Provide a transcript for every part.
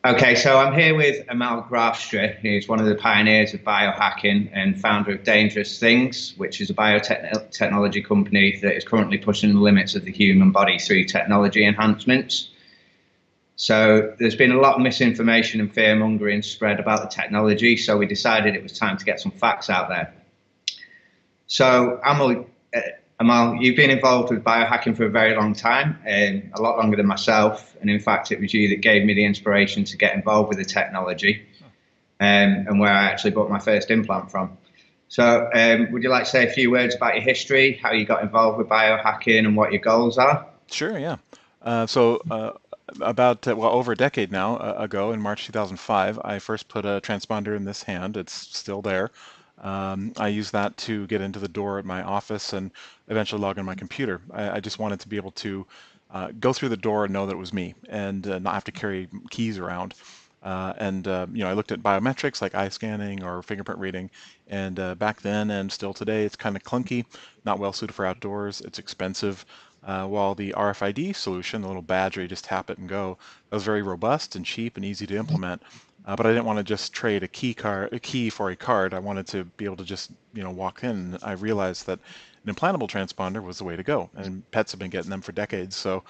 Okay, so I'm here with Amal Graafstra, who's one of the pioneers of biohacking and founder of Dangerous Things, which is a biotechnology company that is currently pushing the limits of the human body through technology enhancements. So there's been a lot of misinformation and fear mongering spread about the technology, so we decided it was time to get some facts out there. So Amal, you've been involved with biohacking for a very long time, a lot longer than myself. And in fact, it was you that gave me the inspiration to get involved with the technology, and where I actually bought my first implant from. So would you like to say a few words about your history, how you got involved with biohacking and what your goals are? Sure, yeah. About well over a decade now ago, in March 2005, I first put a transponder in this hand. It's still there. I use that to get into the door at my office and eventually log in my computer. I just wanted to be able to go through the door and know that it was me and not have to carry keys around. I looked at biometrics like eye scanning or fingerprint reading, and back then and still today, it's kind of clunky, not well suited for outdoors. It's expensive. While the RFID solution, the little badge where you just tap it and go, that was very robust and cheap and easy to implement. But I didn't want to just trade a key for a card. I wanted to be able to just, walk in. I realized that an implantable transponder was the way to go, and pets have been getting them for decades. So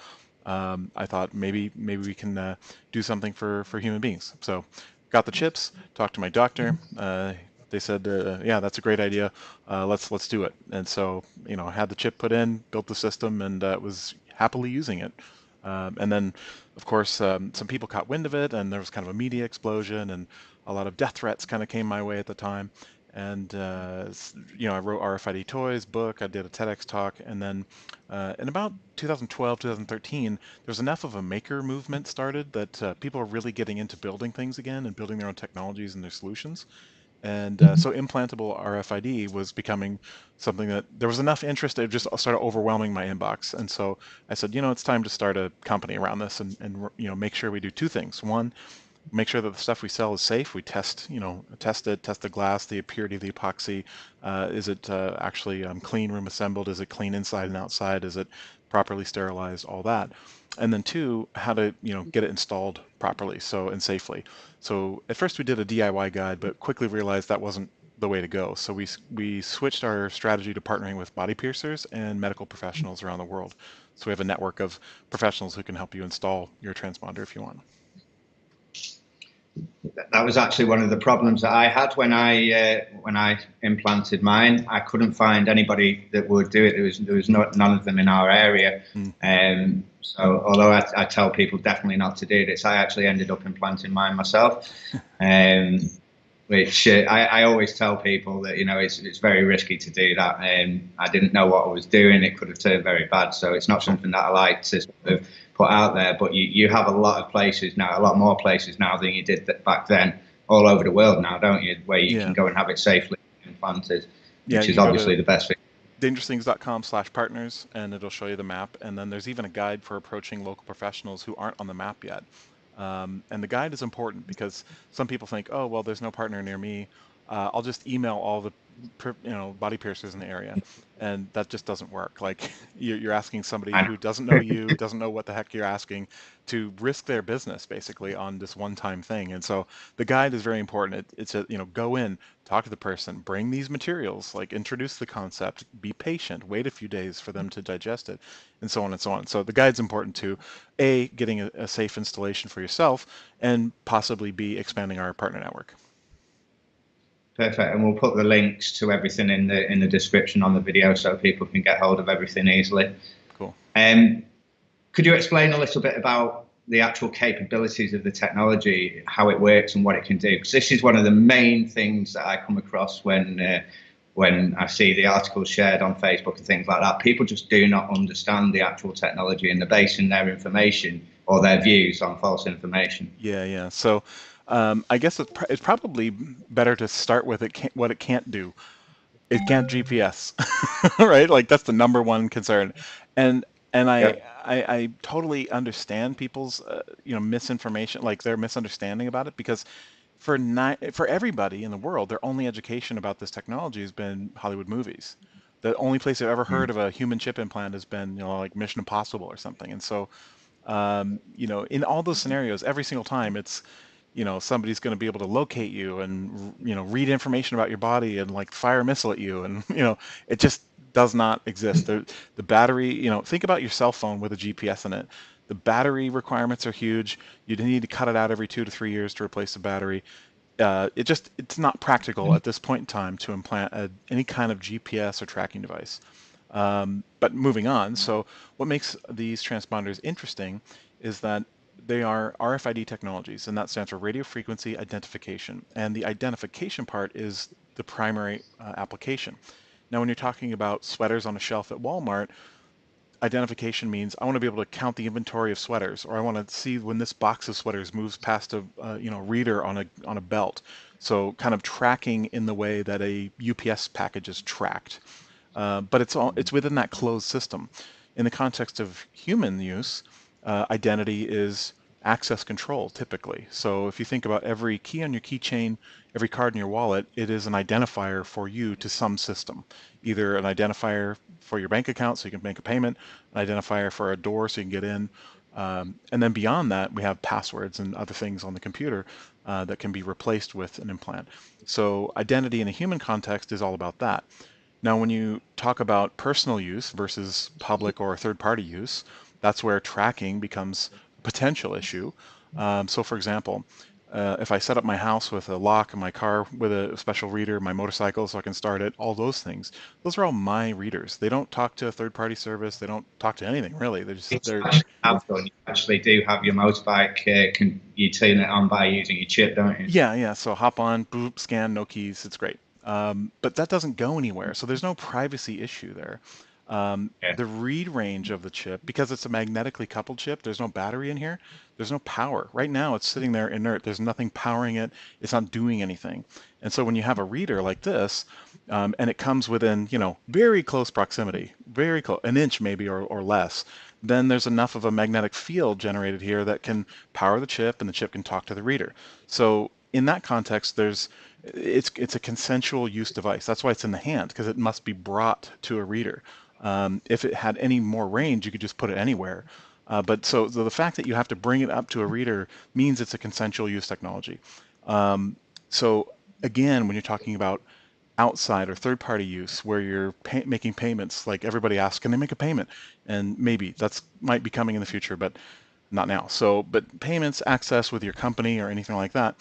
I thought maybe we can do something for human beings. So got the chips, talked to my doctor. They said, yeah, that's a great idea. Let's do it. And so, I had the chip put in, built the system, and was happily using it. And then, of course, some people caught wind of it, and there was kind of a media explosion, and a lot of death threats kind of came my way at the time. And I wrote RFID Toys book. I did a TEDx talk, and then in about 2012, 2013, there was enough of a maker movement started that people are really getting into building things again and building their own technologies and their solutions. And so implantable RFID was becoming something that there was enough interest, it just started overwhelming my inbox. And so I said, it's time to start a company around this and make sure we do two things. One, make sure that the stuff we sell is safe. We test the glass, the purity of the epoxy. Is it actually clean room assembled? Is it clean inside and outside? Is it properly sterilized? All that. And then two, how to get it installed properly and safely. So at first we did a DIY guide, but quickly realized that wasn't the way to go. So we switched our strategy to partnering with body piercers and medical professionals around the world. So we have a network of professionals who can help you install your transponder if you want. That was actually one of the problems that I had when I implanted mine. I couldn't find anybody that would do it. There was none of them in our area. So although I tell people definitely not to do this, I actually ended up implanting mine myself. Which I always tell people that it's very risky to do that. I didn't know what I was doing; it could have turned very bad. So it's not something that I like to sort of put out there. But you have a lot of places now, a lot more places now than you did back then, all over the world now, don't you? Where you can Yeah. go and have it safely implanted, Yeah, which you is can go obviously to the best thing. dangerousthings.com/partners and it'll show you the map. And then there's even a guide for approaching local professionals who aren't on the map yet. And the guide is important because some people think, oh, well, there's no partner near me. I'll just email all the body piercers in the area, and that just doesn't work. Like you're asking somebody And who doesn't know you, doesn't know what the heck you're asking, to risk their business basically on this one-time thing. And so the guide is very important. It's a go in, talk to the person, bring these materials, like introduce the concept, be patient, wait a few days for them to digest it, and so on and so on. So the guide's important too. A, getting a safe installation for yourself, and possibly B, expanding our partner network. perfect. And we'll put the links to everything in the description on the video so people can get hold of everything easily. Cool. Um, Could you explain a little bit about the actual capabilities of the technology, how it works and what it can do? Because this is one of the main things that I come across when I see the articles shared on Facebook and things like that. People just do not understand the actual technology and they're basing their information or their views on false information. Yeah, yeah. So I guess it's probably better to start with what it can't do. It can't GPS, right? Like that's the number one concern. And and I Yep. I totally understand people's misinformation, like their misunderstanding about it, because for everybody in the world, their only education about this technology has been Hollywood movies. The only place I've ever heard Mm. of a human chip implant has been like Mission Impossible or something. And so In all those scenarios, every single time it's, somebody's going to be able to locate you and, read information about your body and like fire a missile at you. And, it just does not exist. The battery, think about your cell phone with a GPS in it. The battery requirements are huge. You need to cut it out every 2 to 3 years to replace the battery. It's not practical at this point in time to implant any kind of GPS or tracking device. But moving on, so what makes these transponders interesting is that they are RFID technologies, and that stands for radio frequency identification. And the identification part is the primary application. Now, when you're talking about sweaters on a shelf at Walmart, identification means I want to be able to count the inventory of sweaters, or I want to see when this box of sweaters moves past a reader on a belt. So kind of tracking in the way that a UPS package is tracked. But it's within that closed system. In the context of human use, identity is access control typically. So if you think about every key on your keychain, every card in your wallet, it is an identifier for you to some system. Either an identifier for your bank account so you can make a payment, an identifier for a door so you can get in, and then beyond that, we have passwords and other things on the computer that can be replaced with an implant. So identity in a human context is all about that. Now, when you talk about personal use versus public or third-party use, that's where tracking becomes a potential issue. So, for example, if I set up my house with a lock and my car with a special reader, my motorcycle so I can start it, all those things, those are all my readers. They don't talk to a third-party service. They don't talk to anything really. It's They're actually have done. You actually do have your motorbike. You turn it on by using your chip, don't you? Yeah, yeah. So hop on, boop, scan, no keys. It's great. But that doesn't go anywhere. So there's no privacy issue there. Yeah. The read range of the chip, because it's a magnetically coupled chip, there's no battery in here. There's no power. Right now, it's sitting there inert. There's nothing powering it. It's not doing anything. And so when you have a reader like this, and it comes within, very close proximity, very close, an inch maybe or less, then there's enough of a magnetic field generated here that can power the chip, and the chip can talk to the reader. So in that context, it's a consensual use device. That's why it's in the hand, because it must be brought to a reader. If it had any more range, you could just put it anywhere. But the fact that you have to bring it up to a reader means it's a consensual use technology. So again, when you're talking about outside or third-party use where you're making payments, like everybody asks, can they make a payment? And maybe that's might be coming in the future, but not now. So, but payments, access with your company or anything like that,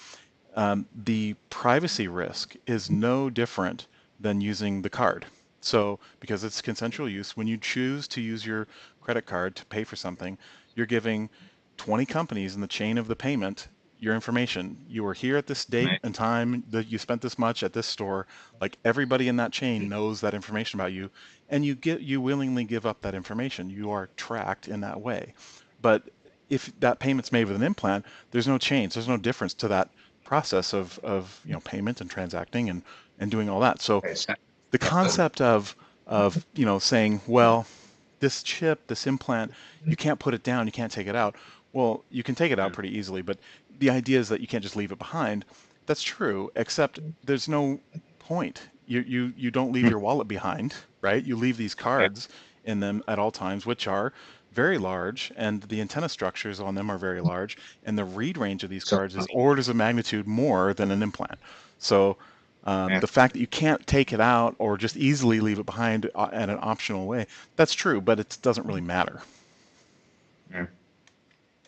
the privacy risk is no different than using the card. So, because it's consensual use, when you choose to use your credit card to pay for something, you're giving 20 companies in the chain of the payment your information. You were here at this date Right. and time, that you spent this much at this store. Like everybody in that chain knows that information about you, and you willingly give up that information. You are tracked in that way. But if that payment's made with an implant, there's no change. There's no difference to that process of payment and transacting and doing all that. So It's, the concept of saying, well, this chip, this implant, you can't put it down, you can't take it out. Well, you can take it out pretty easily, but the idea is that you can't just leave it behind. That's true, except there's no point. You don't leave your wallet behind, right? You leave these cards in them at all times, which are very large, and the antenna structures on them are very large, and the read range of these so cards is orders of magnitude more than an implant. So yeah, the fact that you can't take it out or just easily leave it behind in an optional way, that's true, but it doesn't really matter. yeah.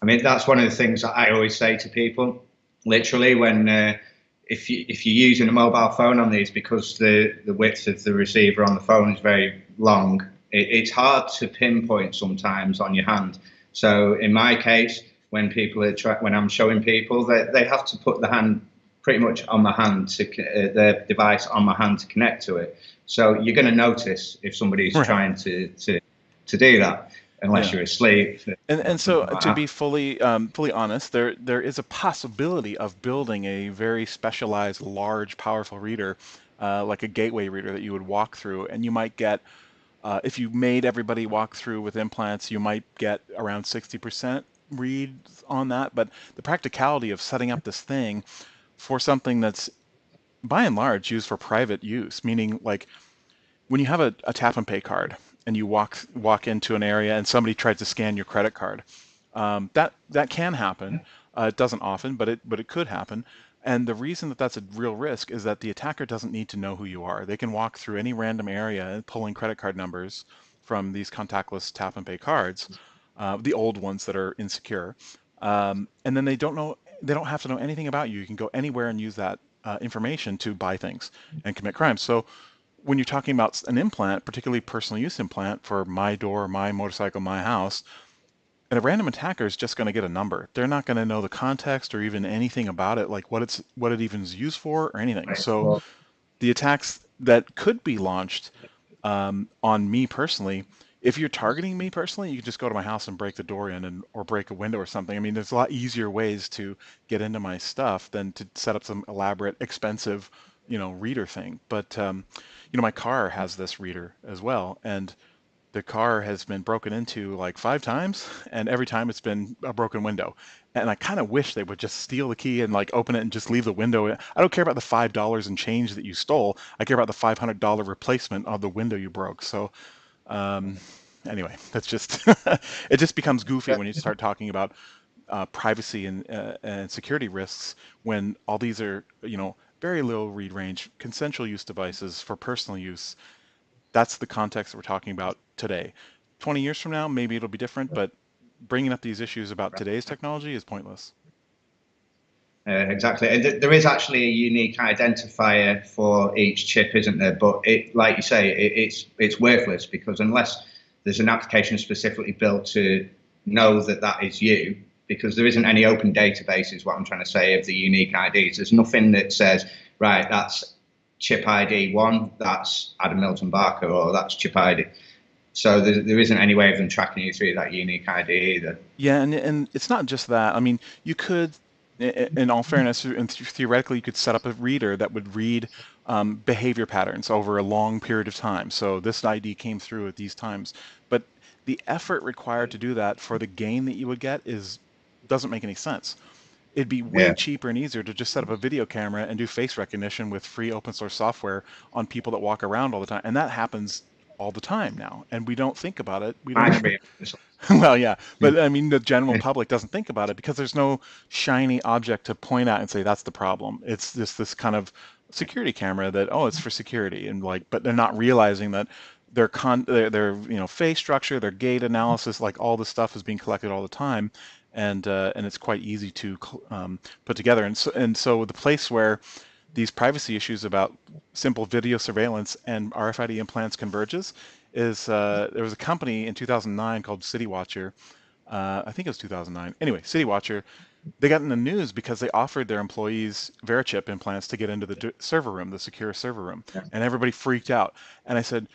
I mean, that's one of the things that I always say to people. Literally, when if you're using a mobile phone on these, because the width of the receiver on the phone is very long, it's hard to pinpoint sometimes on your hand. So in my case, when people are when I'm showing people, they have to put the hand pretty much on my hand to the device on my hand to connect to it. So you're going to notice if somebody's Right. trying to do that, unless Yeah. you're asleep And or so something like to that. be fully honest, there is a possibility of building a very specialized, large, powerful reader, like a gateway reader that you would walk through, and you might get if you made everybody walk through with implants, you might get around 60% reads on that. But the practicality of setting up this thing for something that's by and large used for private use, meaning like when you have a tap and pay card and you walk into an area and somebody tries to scan your credit card, That can happen. It doesn't often, but it could happen. And the reason that that's a real risk is that the attacker doesn't need to know who you are. They can walk through any random area and pulling credit card numbers from these contactless tap and pay cards, the old ones that are insecure, and then they don't have to know anything about you. You can go anywhere and use that information to buy things and commit crimes. So when you're talking about an implant, particularly personal use implant for my door, my motorcycle, my house, and a random attacker is just going to get a number. They're not going to know the context or even anything about it, like what it even is used for or anything. So Well, the attacks that could be launched on me personally, if you're targeting me personally, you can just go to my house and break the door in or break a window or something. I mean, there's a lot easier ways to get into my stuff than to set up some elaborate, expensive, reader thing. But my car has this reader as well, and the car has been broken into like 5 times, and every time it's been a broken window. And I kind of wish they would just steal the key and like open it and just leave the window. I don't care about the $5 and change that you stole. I care about the $500 replacement of the window you broke. So um, anyway, that's just it just becomes goofy when you start talking about privacy and security risks when all these are very low read range consensual use devices for personal use. That's the context that we're talking about today. 20 years from now, maybe it'll be different, but bringing up these issues about today's technology is pointless. exactly. And there is actually a unique identifier for each chip, isn't there? But like you say, it's worthless because unless there's an application specifically built to know that that is you, because there isn't any open database, is what I'm trying to say, of the unique IDs. There's nothing that says, right, that's chip ID one, that's Adam Milton-Barker, or that's chip ID. So there isn't any way of them tracking you through that unique ID either. Yeah, and it's not just that. I mean, you could, in all fairness, and theoretically, you could set up a reader that would read behavior patterns over a long period of time. So this ID came through at these times, but the effort required to do that for the gain that you would get is doesn't make any sense. It'd be way Yeah. cheaper and easier to just set up a video camera and do face recognition with free open source software on people that walk around all the time. And that happens all the time now. And we don't think about it. We don't even, Actually, well, yeah, but I mean, the general public doesn't think about it because there's no shiny object to point at and say that's the problem. It's just this kind of security camera that, oh, it's for security. And like, but they're not realizing that their face structure, their gait analysis, like all this stuff is being collected all the time, and it's quite easy to put together. And so the place where these privacy issues about simple video surveillance and RFID implants converges is there was a company in 2009 called City Watcher. I think it was 2009. Anyway, City Watcher, they got in the news because they offered their employees Verichip implants to get into the server room, the secure server room, and everybody freaked out. And I said,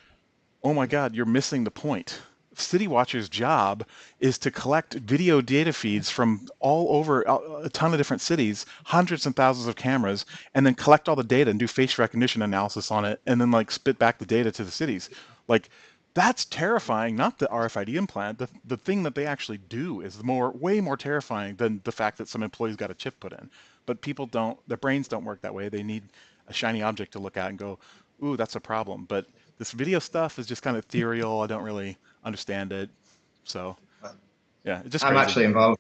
oh my God, you're missing the point. City Watcher's job is to collect video data feeds from all over a ton of different cities, hundreds and thousands of cameras, and then collect all the data and do face recognition analysis on it, and then like spit back the data to the cities. Like that's terrifying. Not the RFID implant. The thing that they actually do is way more terrifying than the fact that some employees got a chip put in. But people don't. Their brains don't work that way. They need a shiny object to look at and go, ooh, that's a problem. But this video stuff is just kind of ethereal. I don't really understand it. So yeah, it's just I'm crazy. actually involved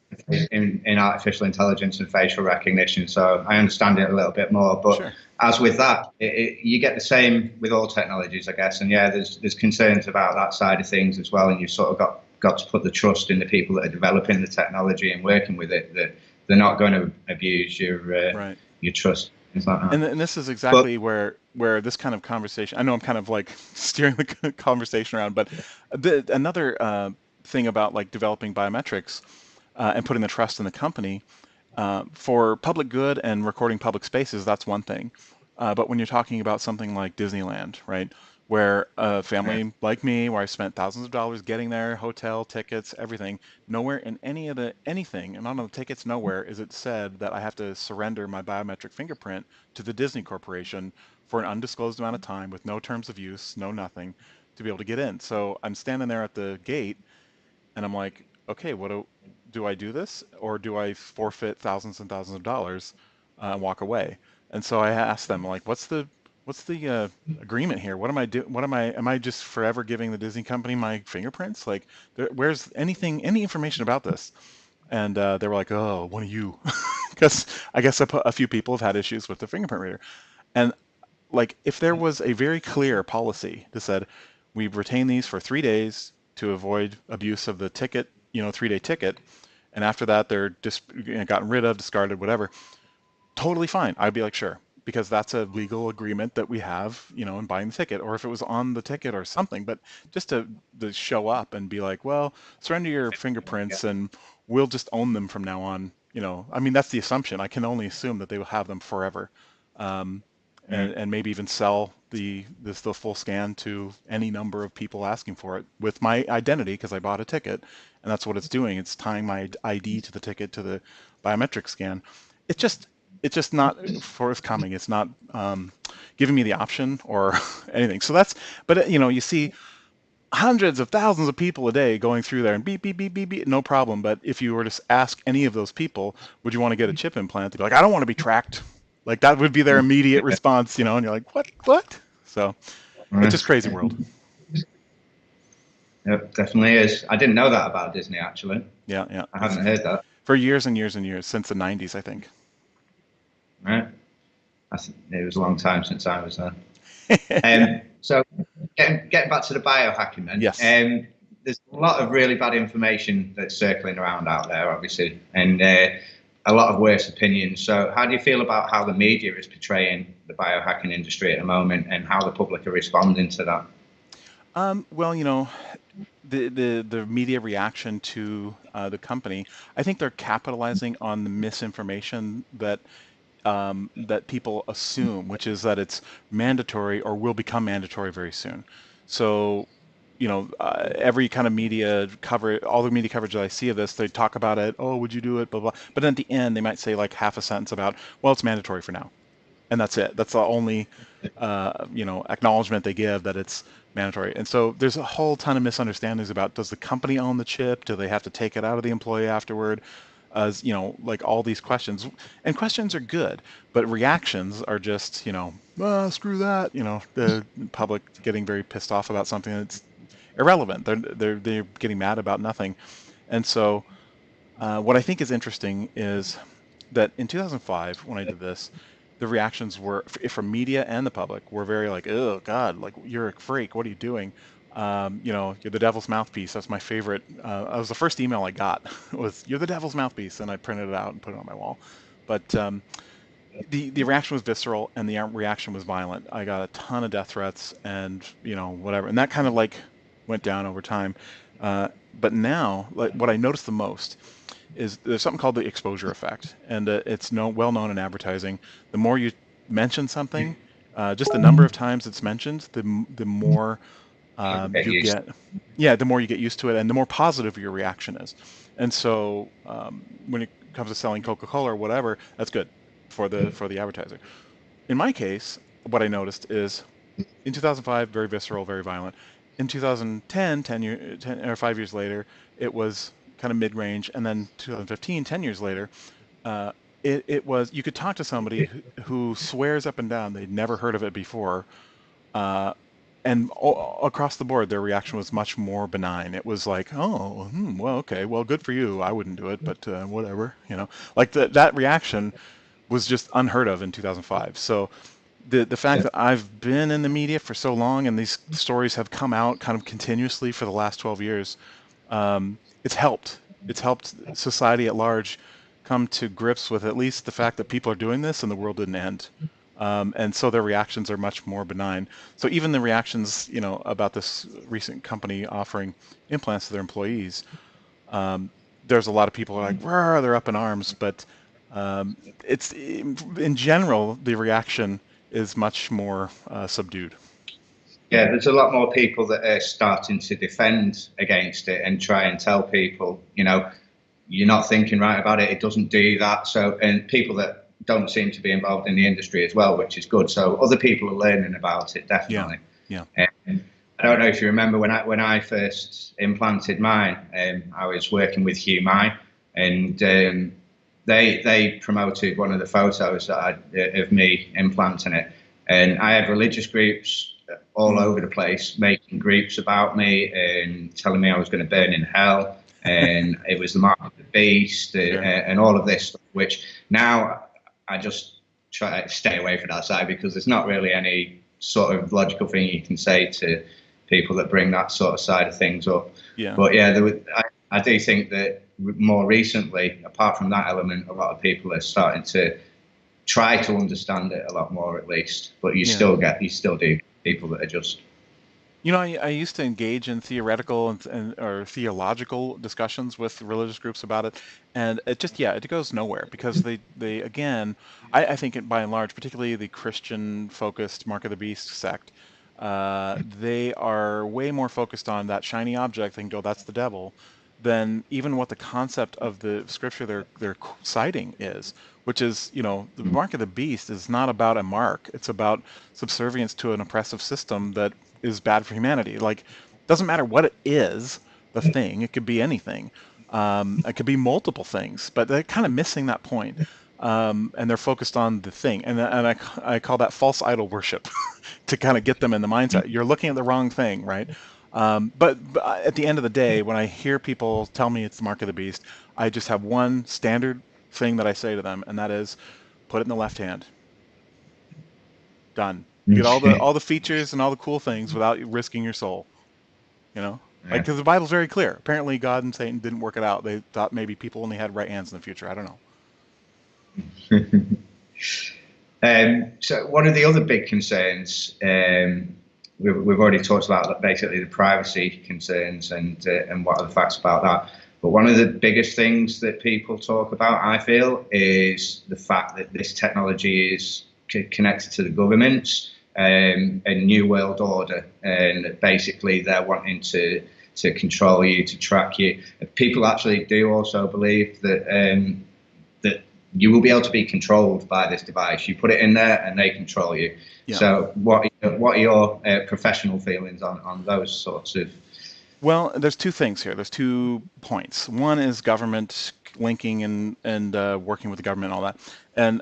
in artificial intelligence and facial recognition, so I understand it a little bit more. But Sure. as with that, you get the same with all technologies, I guess. And yeah, there's concerns about that side of things as well. And you've sort of got to put the trust in the people that are developing the technology and working with it, that they're not going to abuse Right. your trust, things like that. And this is But exactly where this kind of conversation. I know I'm kind of like steering the conversation around, but another thing about like developing biometrics and putting the trust in the company for public good and recording public spaces, that's one thing. But when you're talking about something like Disneyland, right, where a family like me, where I spent thousands of dollars getting there, hotel tickets, everything, nowhere in anything, and on the tickets, nowhere is it said that I have to surrender my biometric fingerprint to the Disney Corporation for an undisclosed amount of time with no terms of use, no nothing, to be able to get in. So I'm standing there at the gate and I'm like, okay, do I do this or do I forfeit thousands and thousands of dollars and walk away? And so I asked them like, what's the agreement here? What am I do? What am I just forever giving the Disney company my fingerprints? Like, where's any information about this? And they were like, oh, one of you. Because I guess a few people have had issues with the fingerprint reader. And like, if there was a very clear policy that said, we retain these for 3 days to avoid abuse of the ticket, 3-day ticket, and after that they're just gotten rid of, discarded, whatever, totally fine. I'd be like, sure, because that's a legal agreement that we have, in buying the ticket, or if it was on the ticket or something. But just to show up and be like, well, surrender your Yeah. fingerprints and we'll just own them from now on. I mean, that's the assumption. I can only assume that they will have them forever, um, Mm. and maybe even sell the full scan to any number of people asking for it with my identity because I bought a ticket, and that's what it's doing. It's tying my ID to the ticket to the biometric scan. It's just it's just not forthcoming. It's not giving me the option or anything. So but you see hundreds of thousands of people a day going through there and beep, beep, beep, beep, beep, no problem. But if you were to ask any of those people, would you want to get a chip implant? They'd be like, I don't want to be tracked. Like that would be their immediate response, and you're like, what? So it's just crazy world. Yep, definitely is. I didn't know that about Disney, actually. Yeah. I hadn't heard that. For years and years and years, since the 90s, I think. Right. It was a long time since I was there. So getting back to the biohacking then. Yes. There's a lot of really bad information that's circling around out there, obviously, and a lot of worse opinions. So how do you feel about how the media is portraying the biohacking industry at the moment and how the public are responding to that? Well, the media reaction to the company, I think they're capitalizing on the misinformation that people assume, which is that it's mandatory or will become mandatory very soon. So, every kind of media cover, all the media coverage that I see of this, they talk about it. Oh, would you do it? Blah blah. But then at the end, they might say like half a sentence about, well, it's mandatory for now, and that's it. That's the only acknowledgement they give that it's mandatory. And so there's a whole ton of misunderstandings about, does the company own the chip? Do they have to take it out of the employee afterward? As like all these questions, and questions are good, but reactions are just, screw that, the public getting very pissed off about something that's irrelevant. They're getting mad about nothing. And so what I think is interesting is that in 2005, when I did this, the reactions were from media and the public were very like, oh God, like you're a freak. What are you doing? You're the devil's mouthpiece. That's my favorite. That was the first email I got was, you're the devil's mouthpiece. And I printed it out and put it on my wall. But the reaction was visceral and the reaction was violent. I got a ton of death threats and, whatever. And that kind of like went down over time. But now, like what I noticed the most is there's something called the exposure effect, and it's well known in advertising. The more you mention something, just the number of times it's mentioned, the more you get, the more you get used to it, and the more positive your reaction is. And so when it comes to selling Coca-Cola or whatever, that's good for the advertiser. In my case, what I noticed is in 2005, very visceral, very violent. In 2010, 10 or 5 years later, it was kind of mid-range, and then 2015, 10 years later, it was, you could talk to somebody who swears up and down they'd never heard of it before, and across the board, their reaction was much more benign. It was like, oh, well, okay, well, good for you. I wouldn't do it, but whatever, like that reaction was just unheard of in 2005. So the fact that I've been in the media for so long and these stories have come out kind of continuously for the last 12 years, it's helped. It's helped society at large come to grips with at least the fact that people are doing this and the world didn't end. And so their reactions are much more benign. So even the reactions, about this recent company offering implants to their employees, there's a lot of people who are like, "Rah," they're up in arms, but it's in general the reaction is much more subdued. Yeah, there's a lot more people that are starting to defend against it and try and tell people, you're not thinking right about it. It doesn't do that. So, and people that don't seem to be involved in the industry as well, which is good. So other people are learning about it, definitely. Yeah. I don't know if you remember when I first implanted mine, I was working with Humai, and they promoted one of the photos of me implanting it, and I had religious groups all over the place making groups about me and telling me I was going to burn in hell. and it was the mark of the beast, Sure. and all of this stuff, which now I just try to stay away from that side, because there's not really any sort of logical thing you can say to people that bring that sort of side of things up. Yeah. But yeah, I do think that more recently, apart from that element, a lot of people are starting to try to understand it a lot more, at least. But you Yeah. still do people that are just I used to engage in theoretical and or theological discussions with religious groups about it, and it just, yeah, it goes nowhere because they again, I think by and large, particularly the Christian-focused Mark of the Beast sect, they are way more focused on that shiny object. They can go, that's the devil, than even what the concept of the scripture they're citing is, which is, the Mark of the Beast is not about a mark. It's about subservience to an oppressive system that is bad for humanity. Like, doesn't matter what it is, the thing. It could be anything. It could be multiple things, but they're kind of missing that point. And they're focused on the thing, and I call that false idol worship to kind of get them in the mindset. You're looking at the wrong thing, right? But at the end of the day, when I hear people tell me it's the mark of the beast, I just have one standard thing that I say to them, and that is, put it in the left hand. Done. You get all the features and all the cool things without risking your soul. You know, like, yeah. because the Bible's very clear. Apparently, God and Satan didn't work it out. They thought maybe people only had right hands in the future. I don't know. So one of the other big concerns, we've already talked about basically the privacy concerns and what are the facts about that. But one of the biggest things that people talk about, I feel, is the fact that this technology is connected to the governments, a new world order, and basically they're wanting to control you, to track you. People actually do also believe that that you will be able to be controlled by this device. You put it in there and they control you. Yeah. So what are your professional feelings on those sorts of? Well, there's two things here. There's 2 points. One is government linking and working with the government and all that, and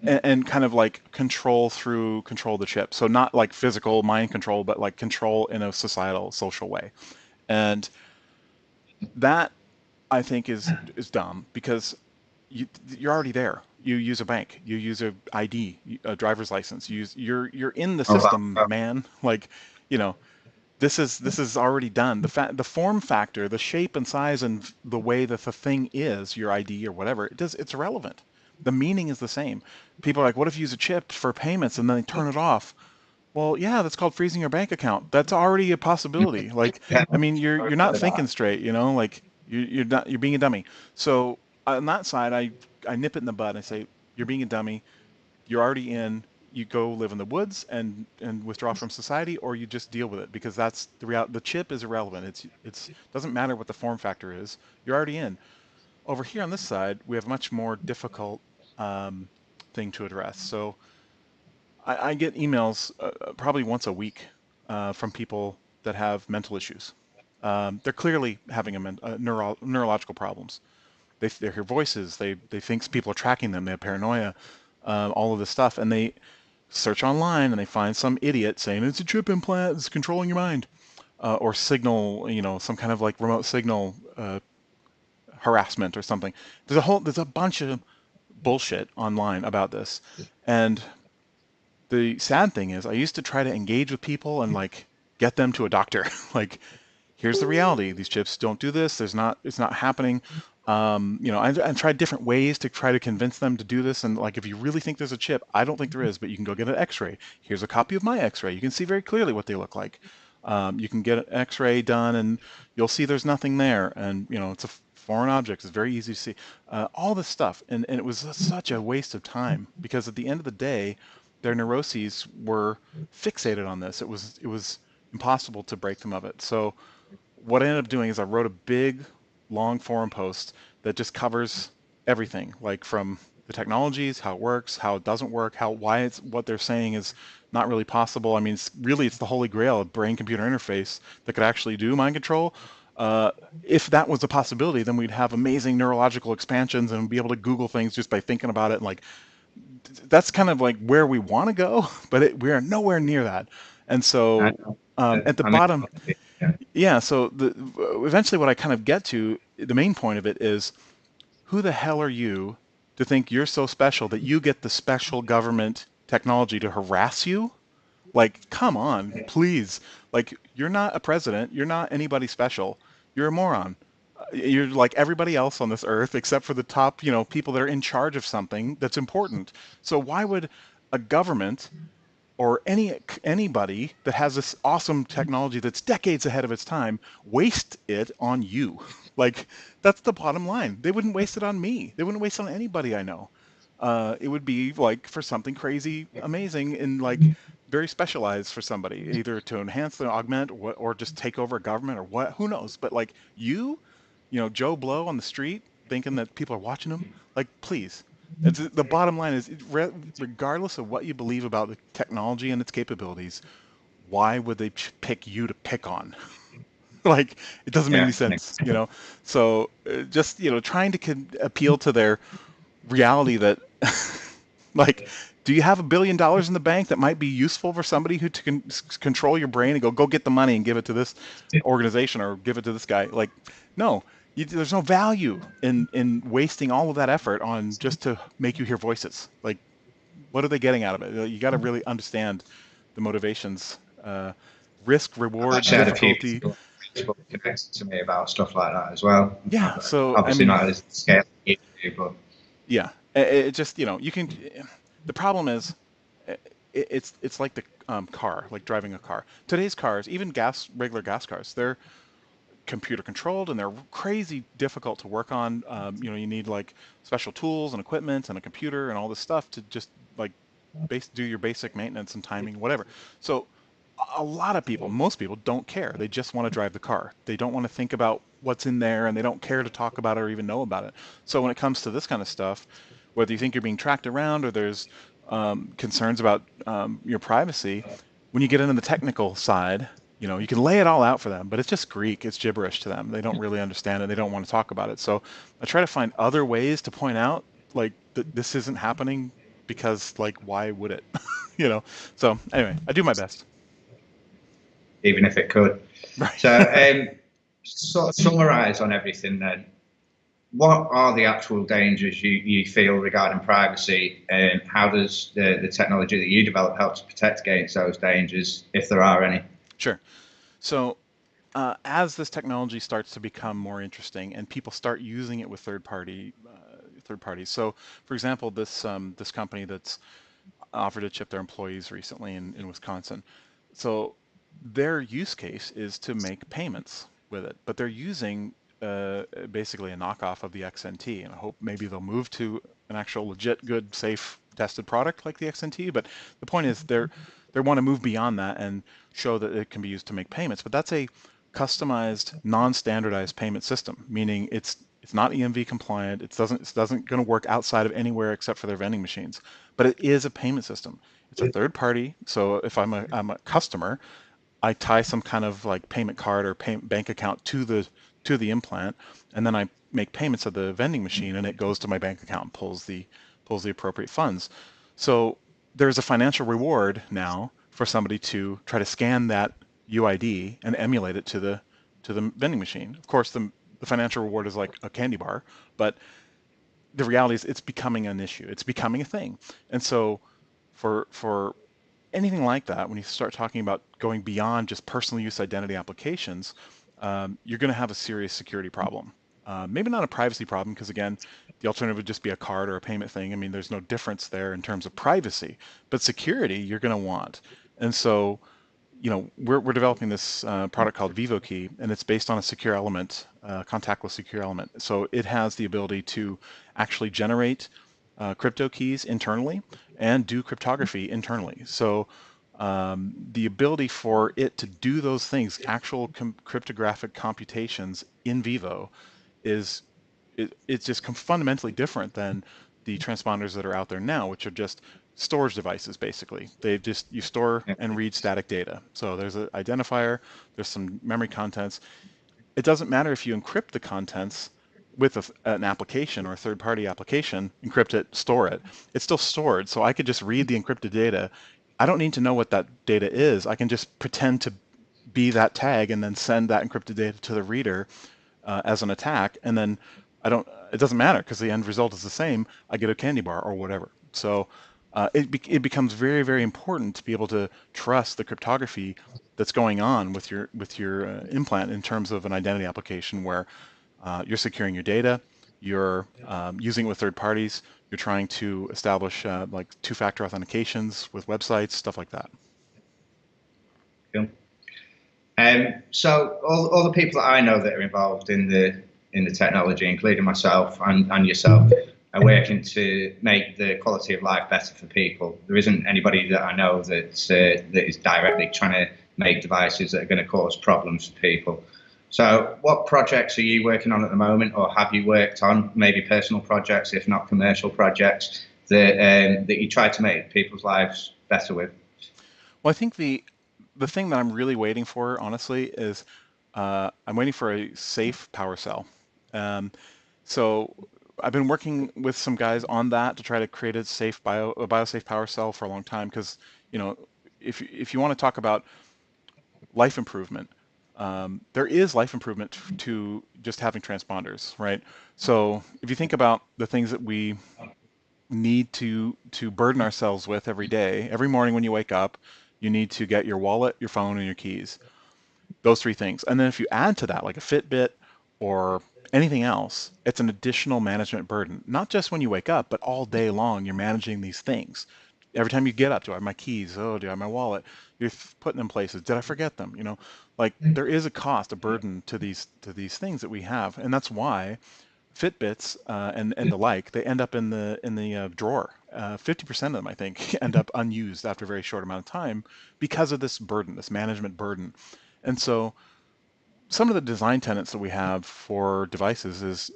and kind of like control the chip. So not like physical mind control, but like control in a societal, social way. And that, I think, is dumb because you're already there. You use a bank, you use a ID, a driver's license. You're in the system, man. Like, you know, this is already done. The form factor, the shape and size and the way that the thing is, your ID or whatever, it's irrelevant. The meaning is the same. People are like, what if you use a chip for payments and then they turn it off? Well, yeah, that's called freezing your bank account. That's already a possibility. Like, I mean, you're not thinking straight, like you're being a dummy. So on that side, I nip it in the bud. I say, you're being a dummy. You're already in. You go live in the woods and withdraw from society, or you just deal with it because that's the reality. The chip is irrelevant. It's doesn't matter what the form factor is. You're already in. Over here on this side, we have a much more difficult thing to address. So I get emails probably once a week from people that have mental issues. They're clearly having neurological problems. They hear voices. They think people are tracking them. They have paranoia, all of this stuff, and they search online and they find some idiot saying it's a chip implant, it's controlling your mind, or signal, some kind of like remote signal harassment or something. There's a bunch of bullshit online about this, and the sad thing is I used to try to engage with people and like get them to a doctor. Like, here's the reality. These chips don't do this. It's not happening. I tried different ways to try to convince them to do this. And like, if you really think there's a chip, I don't think there is, but you can go get an X-ray. Here's a copy of my X-ray. You can see very clearly what they look like. You can get an X-ray done and you'll see there's nothing there. And, it's a foreign object. It's very easy to see. All this stuff. And it was such a waste of time because at the end of the day, their neuroses were fixated on this. It was impossible to break them of it. So what I ended up doing is I wrote a big, long forum post that just covers everything, like from the technologies, how it works, how it doesn't work, why what they're saying is not really possible. I mean, it's the holy grail of brain-computer interface that could actually do mind control. If that was a possibility, then we'd have amazing neurological expansions and be able to Google things just by thinking about it. And like, that's kind of like where we want to go, but we are nowhere near that. And so I at the mean, bottom. Yeah. Yeah, so eventually what I kind of get to, the main point of it is, who the hell are you to think you're so special that you get the special government technology to harass you? Like, come on, please. Like, you're not a president. You're not anybody special. You're a moron. You're like everybody else on this earth, except for the top, people that are in charge of something that's important. So why would a government or anybody that has this awesome technology that's decades ahead of its time waste it on you? Like, that's the bottom line. They wouldn't waste it on me. They wouldn't waste it on anybody I know. It would be like for something crazy, amazing, and like very specialized for somebody, either to enhance or augment, or just take over a government or what, who knows. But like Joe Blow on the street thinking that people are watching him, like, please. The bottom line is, regardless of what you believe about the technology and its capabilities, why would they pick you to pick on? Like, it doesn't make any Yeah. sense, you know? So just, trying to appeal to their reality that, like, do you have $1 billion in the bank that might be useful for somebody who to control your brain and go get the money and give it to this organization or give it to this guy? Like, no, there's no value in wasting all of that effort on just to make you hear voices. Like, what are they getting out of it? You got to really understand the motivations, risk, I've reward, actually had a few difficulty. people on Facebook connect to me about stuff like that as well. Yeah. So, I Obviously mean, not at the scale you do, but yeah, it just, you can. The problem is, it's like the car, like driving a car. Today's cars, even regular gas cars, they're computer controlled and they're crazy difficult to work on. You need like special tools and equipment and a computer and all this stuff to just like do your basic maintenance and timing, whatever. So a lot of people, most people don't care. They just want to drive the car. They don't want to think about what's in there and they don't care to talk about it or even know about it. So when it comes to this kind of stuff, whether you think you're being tracked around or there's concerns about your privacy, when you get into the technical side, you can lay it all out for them, but it's just Greek. It's gibberish to them. They don't really understand it. They don't want to talk about it. So I try to find other ways to point out, like, this isn't happening because, like, why would it? you know. So anyway, I do my best. even if it could. Right. So, sort of summarize on everything then. What are the actual dangers you feel regarding privacy, and how does the technology that you develop help to protect against those dangers, if there are any? Sure. So as this technology starts to become more interesting and people start using it with third parties. So, for example, this company that's offered to chip their employees recently in Wisconsin. So their use case is to make payments with it, but they're using basically a knockoff of the XNT, and I hope maybe they'll move to an actual legit, good, safe, tested product like the XNT. But the point is, they want to move beyond that and show that it can be used to make payments. But that's a customized, non-standardized payment system, meaning it's not EMV compliant. It doesn't going to work outside of anywhere except for their vending machines. But it is a payment system. It's a third party. So if I'm a customer, I tie some kind of like payment card or bank account to the implant, and then I make payments at the vending machine, and it goes to my bank account and pulls the appropriate funds. So there's a financial reward now for somebody to try to scan that UID and emulate it to the vending machine. Of course, the financial reward is like a candy bar, but the reality is it's becoming an issue. It's becoming a thing. And so for anything like that, when you start talking about going beyond just personal use identity applications, you're going to have a serious security problem. Maybe not a privacy problem, because again, the alternative would just be a card or a payment thing. I mean, there's no difference there in terms of privacy, but security you're going to want. And so, we're developing this product called Vevo Key, and it's based on a secure element, contactless secure element. So it has the ability to actually generate crypto keys internally and do cryptography internally. So the ability for it to do those things, actual cryptographic computations in vivo, it's just fundamentally different than the transponders that are out there now, which are just storage devices. Basically, you store and read static data. So there's an identifier, there's some memory contents. It doesn't matter if you encrypt the contents with an application or a third-party application, encrypt it, store it. It's still stored, so I could just read the encrypted data. I don't need to know what that data is. I can just pretend to be that tag and then send that encrypted data to the reader as an attack, and then it doesn't matter because the end result is the same. I get a candy bar or whatever. So it becomes very, very important to be able to trust the cryptography that's going on with your implant in terms of an identity application where you're securing your data, you're using it with third parties, you're trying to establish like two-factor authentications with websites, stuff like that. Cool. So all the people that I know that are involved in the technology, including myself and yourself, are working to make the quality of life better for people. There isn't anybody that I know that is directly trying to make devices that are going to cause problems for people. So what projects are you working on at the moment, or have you worked on, maybe personal projects, if not commercial projects, that you try to make people's lives better with? Well, I think the thing that I'm really waiting for, honestly, is I'm waiting for a safe power cell. Um, so I've been working with some guys on that to try to create a biosafe power cell for a long time because, you know, if you want to talk about life improvement, there is life improvement to just having transponders, right? So if you think about the things that we need to burden ourselves with every day, every morning when you wake up, you need to get your wallet, your phone, and your keys. Those three things. And then if you add to that like a Fitbit or anything else, it's an additional management burden. Not just when you wake up, but all day long you're managing these things. Every time you get up, do I have my keys? Oh, do I have my wallet? You're putting them places. Did I forget them? You know, like there is a cost, a burden to these things that we have, and that's why Fitbits and the like, they end up in the drawer. 50% of them, I think, end up unused after a very short amount of time because of this burden, this management burden. And so some of the design tenets that we have for devices is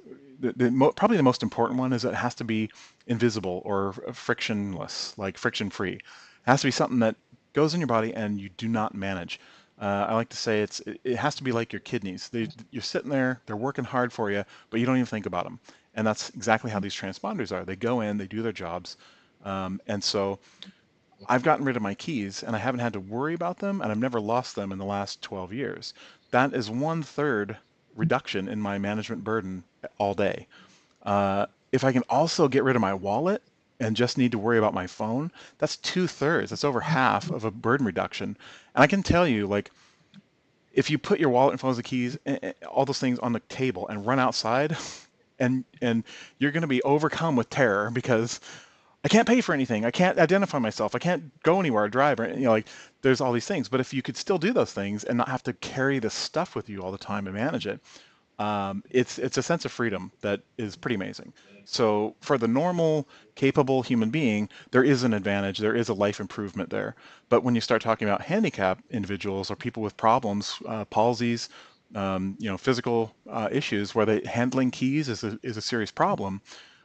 probably the most important one is that it has to be invisible or frictionless, like friction-free. It has to be something that goes in your body and you do not manage. I like to say it has to be like your kidneys. You're sitting there, they're working hard for you, but you don't even think about them. And that's exactly how these transponders are. They go in, they do their jobs, and so I've gotten rid of my keys and I haven't had to worry about them, and I've never lost them in the last 12 years. That is 1/3 reduction in my management burden all day. If I can also get rid of my wallet and just need to worry about my phone, that's 2/3. That's over half of a burden reduction. And I can tell you, like, if you put your wallet and phones and keys, all those things on the table and run outside, and you're going to be overcome with terror because I can't pay for anything. I can't identify myself. I can't go anywhere or drive. Or, like there's all these things. But if you could still do those things and not have to carry this stuff with you all the time and manage it, it's a sense of freedom that is pretty amazing. So for the normal, capable human being, there is an advantage. There is a life improvement there. But when you start talking about handicapped individuals or people with problems, palsies, physical issues, where handling keys is a serious problem,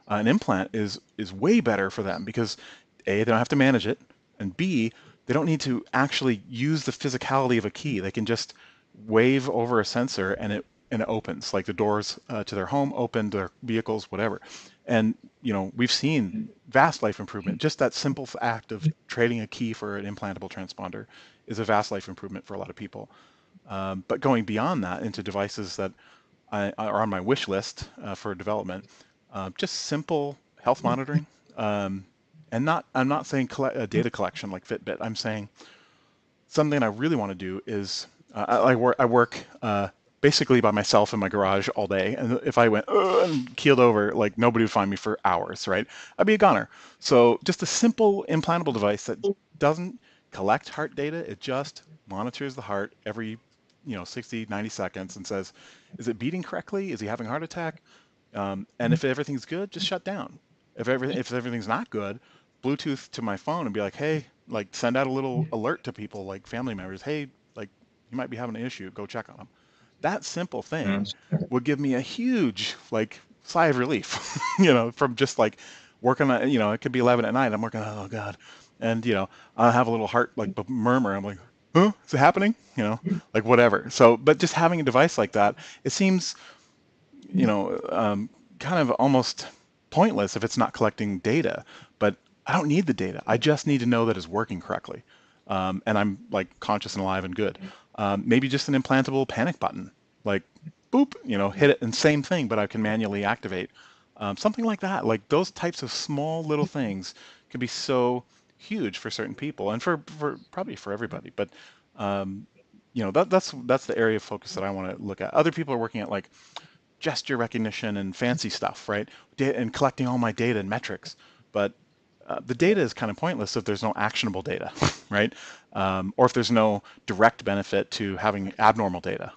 an implant is way better for them because A, they don't have to manage it, and B, they don't need to actually use the physicality of a key. They can just wave over a sensor and it opens, like the doors to their home open, their vehicles, whatever. And we've seen vast life improvement. Just that simple act of trading a key for an implantable transponder is a vast life improvement for a lot of people. But going beyond that into devices that are on my wish list for development, just simple health monitoring, and I'm not saying data collection like Fitbit. I'm saying something I really want to do is I work basically by myself in my garage all day, and if I went and keeled over, like nobody would find me for hours, right? I'd be a goner. So just a simple implantable device that doesn't collect heart data, it just monitors the heart every 60, 90 seconds and says, is it beating correctly? Is he having a heart attack? And if everything's good, just shut down. If everything's not good, Bluetooth to my phone and be like, hey, like send out a little alert to people like family members, hey, like you might be having an issue, go check on them. That simple thing would give me a huge like sigh of relief, from just like working on, it could be 11 at night. I'm working, oh God. And, I'll have a little heart like murmur. I'm like, huh, is it happening? Like whatever. So, but just having a device like that, it seems, kind of almost pointless if it's not collecting data. But I don't need the data. I just need to know that it's working correctly. And I'm like conscious and alive and good. Maybe just an implantable panic button, like boop, hit it and same thing, but I can manually activate. Something like that. Like those types of small little things can be so huge for certain people and for probably for everybody. But that's the area of focus that I want to look at. Other people are working at like gesture recognition and fancy stuff, right? And collecting all my data and metrics. But the data is kind of pointless if there's no actionable data, right? Or if there's no direct benefit to having abnormal data.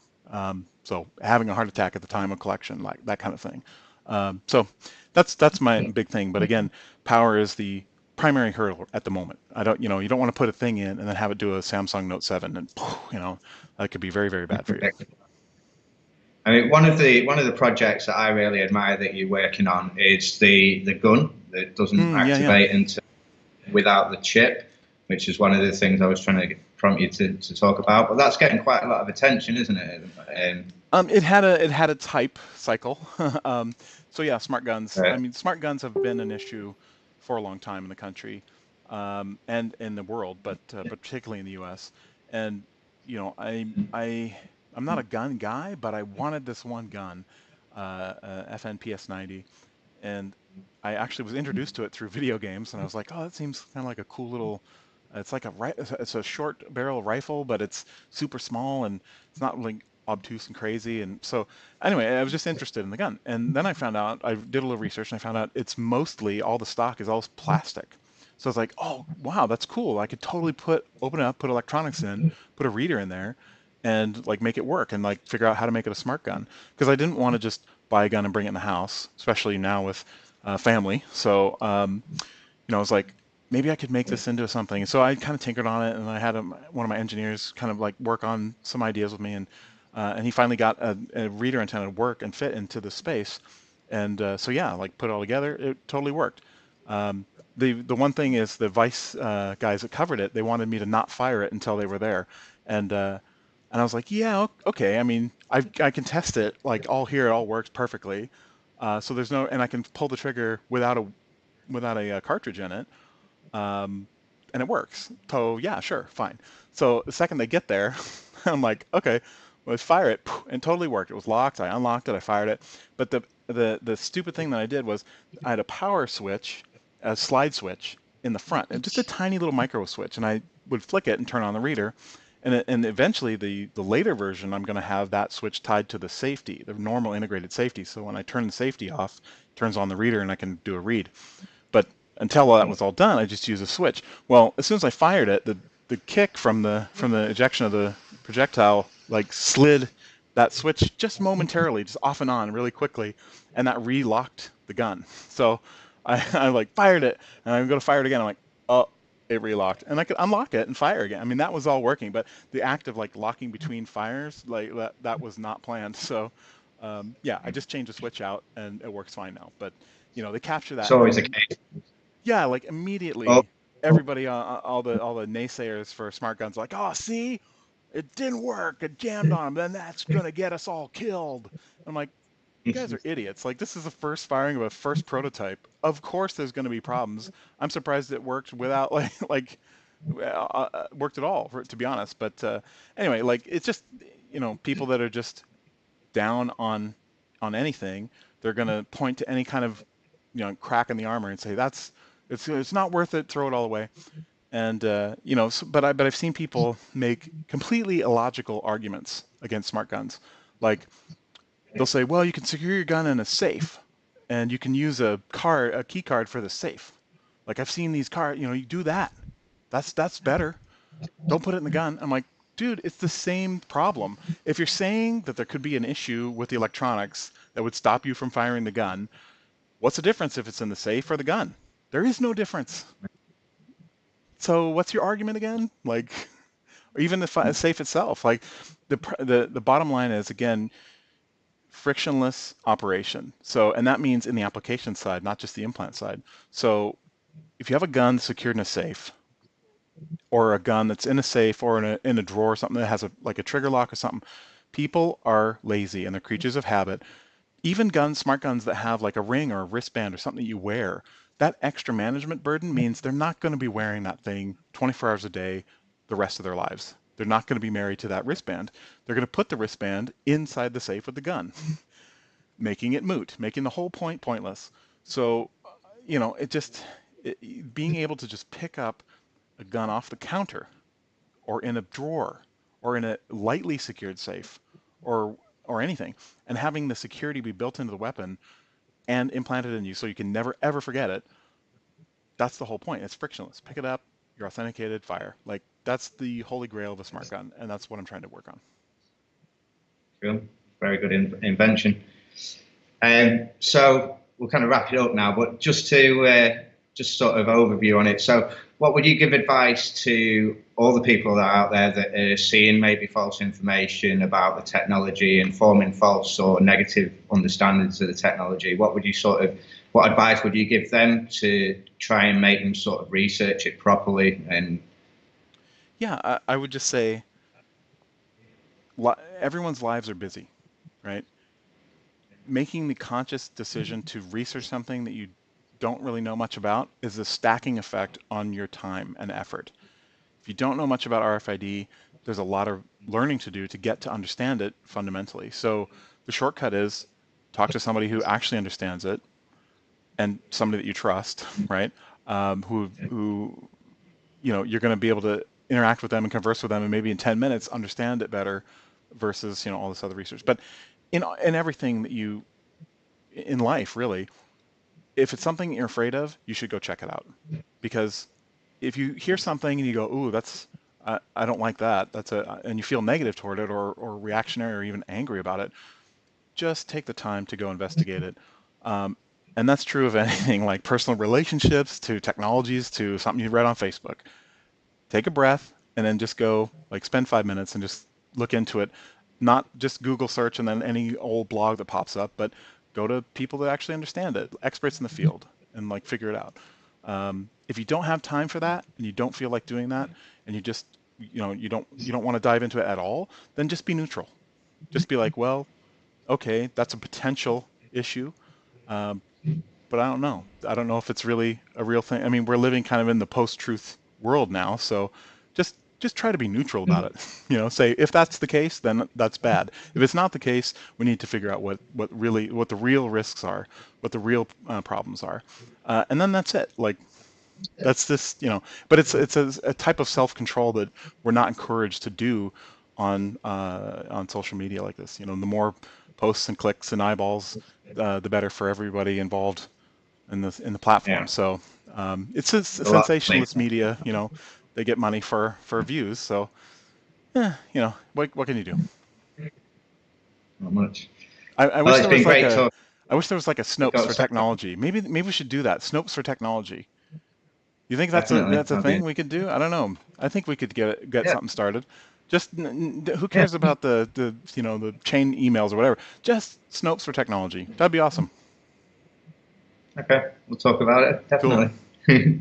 So having a heart attack at the time of collection, like that kind of thing. So that's my big thing. But again, power is the primary hurdle at the moment. You don't want to put a thing in and then have it do a Samsung Note 7, and that could be very, very bad for you. I mean, one of the projects that I really admire that you're working on is the gun that doesn't activate until without the chip, which is one of the things I was trying to prompt you to talk about. But that's getting quite a lot of attention, isn't it? It had its hype cycle. So yeah, smart guns. I mean, smart guns have been an issue for a long time in the country, and in the world, but particularly in the U.S. And I'm not a gun guy, but I wanted this one gun, FNPS 90, and I actually was introduced to it through video games, and I was like, oh, that seems kind of like a cool little. It's a short barrel rifle, but it's super small and it's not like obtuse and crazy. And so anyway, I was just interested in the gun, and then I did a little research, and I found out it's mostly all the stock is all plastic. So I was like, oh wow, that's cool. I could totally open it up, put electronics in, put a reader in there, and like make it work and like figure out how to make it a smart gun, because I didn't want to just buy a gun and bring it in the house, especially now with family. So I was like, maybe I could make this into something. And so I kind of tinkered on it, and I had one of my engineers kind of like work on some ideas with me, and he finally got a reader antenna to work and fit into the space. And so yeah, like put it all together, it totally worked. The one thing is the Vice guys that covered it, they wanted me to not fire it until they were there, and I was like, yeah, okay. I mean, I can test it. Like all here, it all works perfectly. So there's no, and I can pull the trigger without a cartridge in it, and it works. So yeah, sure, fine. So the second they get there, I'm like, okay, let's fire it, and it totally worked. It was locked. I unlocked it. I fired it. But the stupid thing that I did was I had a power switch, a slide switch in the front, and just a tiny little micro switch, and I would flick it and turn on the reader. And eventually, the later version, I'm going to have that switch tied to the safety, the normal integrated safety. So when I turn the safety off, it turns on the reader, and I can do a read. But until that was all done, I just used a switch. Well, as soon as I fired it, the kick from the ejection of the projectile like slid that switch just momentarily, just off and on really quickly, and that relocked the gun. So I like fired it, and I'm going to fire it again. I'm like, oh, it relocked, and I could unlock it and fire again. I mean, that was all working, but the act of like locking between fires, like that was not planned. So yeah, I just changed the switch out, and it works fine now. But they capture that. It's always a case. Yeah, like immediately, everybody, all the naysayers for smart guns, are like, oh, see, it didn't work. It jammed on them. Then that's gonna get us all killed. I'm like, you guys are idiots. Like, this is the first firing of a first prototype. Of course, there's gonna be problems. I'm surprised it worked without worked at all, to be honest. But anyway, like it's just people that are just down on anything, they're gonna point to any kind of crack in the armor and say it's not worth it, throw it all away. And but I've seen people make completely illogical arguments against smart guns. Like they'll say, well, you can secure your gun in a safe, and you can use a key card for the safe. Like I've seen these cards, you do that. That's better. Don't put it in the gun. I'm like, dude, it's the same problem. If you're saying that there could be an issue with the electronics that would stop you from firing the gun, what's the difference if it's in the safe or the gun? There is no difference. So what's your argument again? Like, or even the safe itself. Like, the bottom line is, again, frictionless operation. So, and that means in the application side, not just the implant side. So if you have a gun secured in a safe, or a gun that's in a safe or in a drawer or something that has like a trigger lock or something, people are lazy and they're creatures of habit. Even smart guns that have like a ring or a wristband or something you wear, that extra management burden means they're not going to be wearing that thing 24 hours a day the rest of their lives. They're not going to be married to that wristband. They're going to put the wristband inside the safe with the gun, making it moot, making the whole point pointless. So, being able to just pick up a gun off the counter or in a drawer or in a lightly secured safe or anything, and having the security be built into the weapon and implanted in you so you can never ever forget it. That's the whole point. It's frictionless. Pick it up, you're authenticated, fire. Like, that's the holy grail of a smart gun, and that's what I'm trying to work on. Cool. Very good invention. So we'll kind of wrap it up now, but just to just sort of overview on it. So what would you give advice to all the people that are out there that are seeing maybe false information about the technology and forming false or negative understandings of the technology? What advice would you give them to try and make them sort of research it properly? And yeah, I would just say everyone's lives are busy, right? Making the conscious decision to research something that you don't really know much about is a stacking effect on your time and effort. If you don't know much about RFID, there's a lot of learning to do to get to understand it fundamentally. So the shortcut is talk to somebody who actually understands it and somebody that you trust, right? Who you're going to be able to interact with them and converse with them and maybe in 10 minutes understand it better versus all this other research. But in everything that you in life, really, if it's something you're afraid of, you should go check it out. Because if you hear something and you go, "Ooh, that's I don't like that," and you feel negative toward it or reactionary or even angry about it, just take the time to go investigate it. And that's true of anything like personal relationships to technologies to something you read on Facebook. Take a breath and then just go spend 5 minutes and just look into it. Not just Google search and then any old blog that pops up, but go to people that actually understand it, experts in the field, and figure it out. If you don't have time for that and you don't feel like doing that, and you just you don't want to dive into it at all, then just be neutral. Just be like, well, okay, that's a potential issue, but I don't know. I don't know if it's really a real thing. I mean, we're living kind of in the post-truth world now, so just try to be neutral about it. Say if that's the case, then that's bad. If it's not the case, we need to figure out what the real risks are, what the real problems are, and then that's it. That's this, But it's a type of self-control that we're not encouraged to do on social media like this. The more posts and clicks and eyeballs, the better for everybody involved in the platform. yeah, So it's a sensationalist media. They get money for views. So what can you do? not much. I Well, wish it's there been was like great a talk. I wish there was like a Snopes for technology. Maybe we should do that. Snopes for technology. You think that's Definitely. a thing we could do? I don't know. I think we could get Yeah. something started. Just who cares about the chain emails or whatever? Just Snopes for technology. That'd be awesome. Okay, we'll talk about it. Definitely. Cool.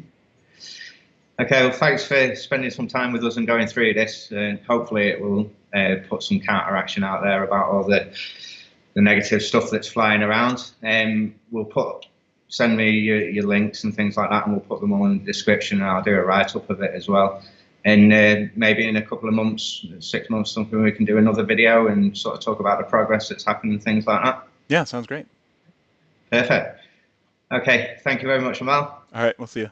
Okay, well, thanks for spending some time with us and going through this. Hopefully, it will put some counteraction out there about all the negative stuff that's flying around. Send me your links and things like that, and we'll put them all in the description. And I'll do a write-up of it as well. And maybe in a couple of months, 6 months, something we can do another video and sort of talk about the progress that's happened and things like that. Yeah, sounds great. Perfect. Okay, thank you very much, Amal. All right, we'll see you.